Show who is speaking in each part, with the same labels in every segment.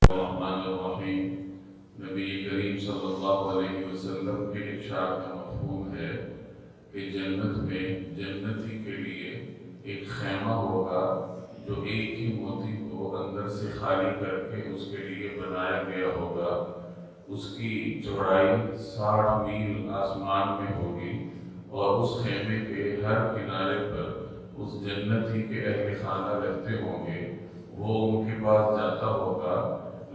Speaker 1: الرحمن الرحیم نبی کریم صلی اللہ علیہ وسلم کے ارشاد کا مفہوم ہے کہ جنت میں جنتی کے لیے ایک خیمہ ہوگا جو ایک ہی موتی کو اندر سے خالی کر کے اس کے لیے بنایا گیا ہوگا۔ اس کی چوڑائی 60 میل آسمان میں ہوگی اور اس خیمے کے ہر کنارے پر اس جنتی کے اہل خانہ رہتے ہوں گے۔ وہ ان کے پاس جاتا ہوگا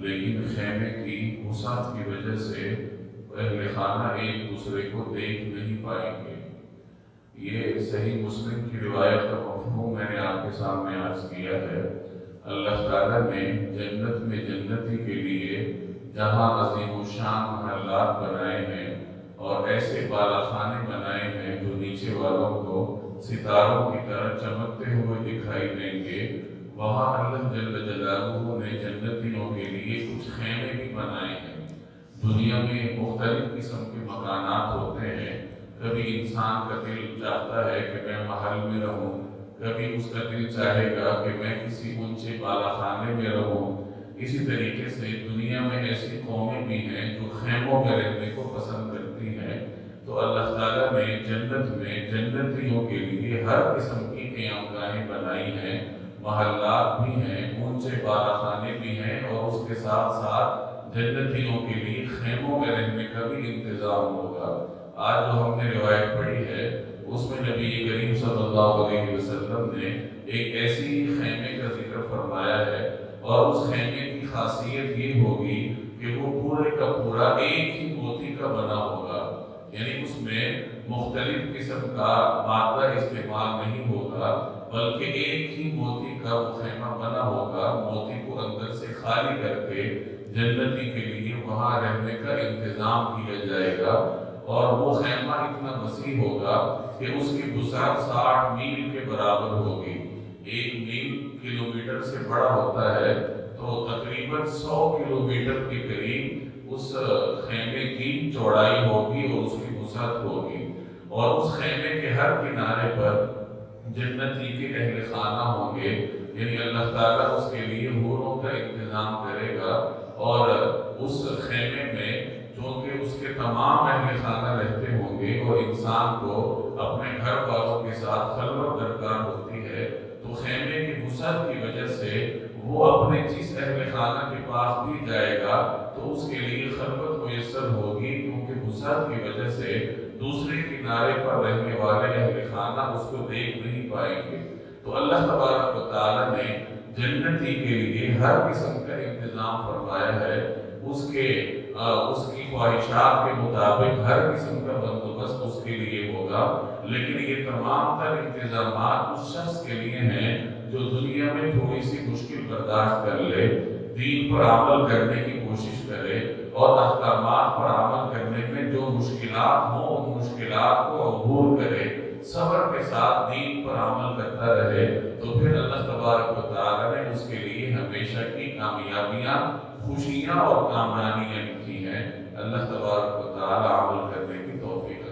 Speaker 1: لیکن خیمے کی وسعت کی وجہ سے اہل خانہ ایک دوسرے کو دیکھ نہیں پائیں گے۔ یہ صحیح مسلم کی روایت کا مفہوم میں نے آپ کے سامنے عرض کیا ہے۔ اللہ تعالیٰ نے جنت میں جنتی کے لیے جہاں عظیم الشان محلات بنائے ہیں اور ایسے بالا خانے بنائے ہیں جو نیچے والوں کو ستاروں کی طرح چمکتے ہوئے دکھائی دیں گے، وہاں اللہ جل جلالہ نے جنتیوں کے لیے کچھ خیمے بھی بنائے ہیں۔ دنیا میں مختلف قسم کے مکانات ہوتے ہیں۔ کبھی انسان کا دل چاہتا ہے کہ میں محل میں رہوں، کبھی اس کا دل چاہے گا کہ میں کسی اونچے بالا خانے میں رہوں۔ اسی طریقے سے دنیا میں ایسی قومیں بھی ہیں جو خیموں میں رہنے کو پسند کرتی ہیں۔ تو اللہ تعالیٰ نے جنت میں جنتیوں کے لیے ہر قسم کی قیام گاہیں بنائی ہیں، محلات بھی ہیں، اونچے بالا خانے بھی ہیں، اور اس کے ساتھ ساتھ جنتیوں کے لیے خیموں میں رہنے کا بھی انتظام ہوگا۔ آج جو ہم نے روایت پڑھی ہے اس میں نبی کریم صلی اللہ علیہ وسلم نے ایک ایسی خیمے کا ذکر فرمایا ہے، اور اس خیمے کی خاصیت یہ ہوگی کہ وہ پورے کا پورا ایک ہی موتی کا بنا ہوگا، یعنی اس میں مختلف قسم کا مادہ استعمال نہیں ہوگا، بلکہ ایک ہی موتی کا وہ خیمہ بنا ہوگا۔ موتی کو اندر سے خالی کر کے جنتی کے لیے وہاں رہنے کا انتظام کیا جائے گا، اور وہ خیمہ اتنا وسیع ہوگا کہ اس کی وسعت 60 میل کے برابر ہوگی۔ 1 میل کلومیٹر سے بڑا ہوتا ہے، تو تقریباً 100 کلومیٹر کے قریب اس خیمے کی چوڑائی ہوگی اور اس کی وسعت ہوگی، اور اس خیمے کے ہر کنارے پر جنتی کے اہل خانہ ہوں گے، یعنی اللہ تعالیٰ اس کے لیے حوروں کا انتظام کرے گا۔ اور اس خیمے میں چونکہ اس کے تمام اہل خانہ رہتے ہوں گے اور انسان کو اپنے گھر والوں کے ساتھ خلوت درکار ہوتی ہے، تو خیمے کی وسعت کی وجہ سے وہ اپنے جس اہل خانہ کے پاس بھی جائے گا تو اس کے لیے خلوت میسر ہوگی، کیونکہ وسعت کی وجہ سے دوسرے کنارے پر رہنے والے اہل خانہ اس کو دیکھ نہیں پائیں گے۔ تو اللہ تبارک و تعالیٰ نے جنتی کے لیے ہر قسم کا انتظام فرمایا ہے، اس کی خواہشات کے مطابق ہر قسم کا بندوبست اس کے لیے ہوگا، لیکن یہ تمام تر انتظامات اس شخص کے لیے ہیں جو دنیا میں تھوڑی سی مشکل برداشت کر لے، دین پر عمل کرنے کی کوشش کرے، اور احکامات پر عمل کرنے میں جو مشکلات ہوں ان مشکلات کو عبور کرے، صبر کے ساتھ دین پر عمل کرتا رہے، تو پھر اللہ تبارک و تعالیٰ نے اس کے لیے ہمیشہ کی کامیابیاں، خوشیاں اور کامرانیاں لکھی ہیں۔ اللہ تبارک و تعالیٰ عمل کرنے کی توفیق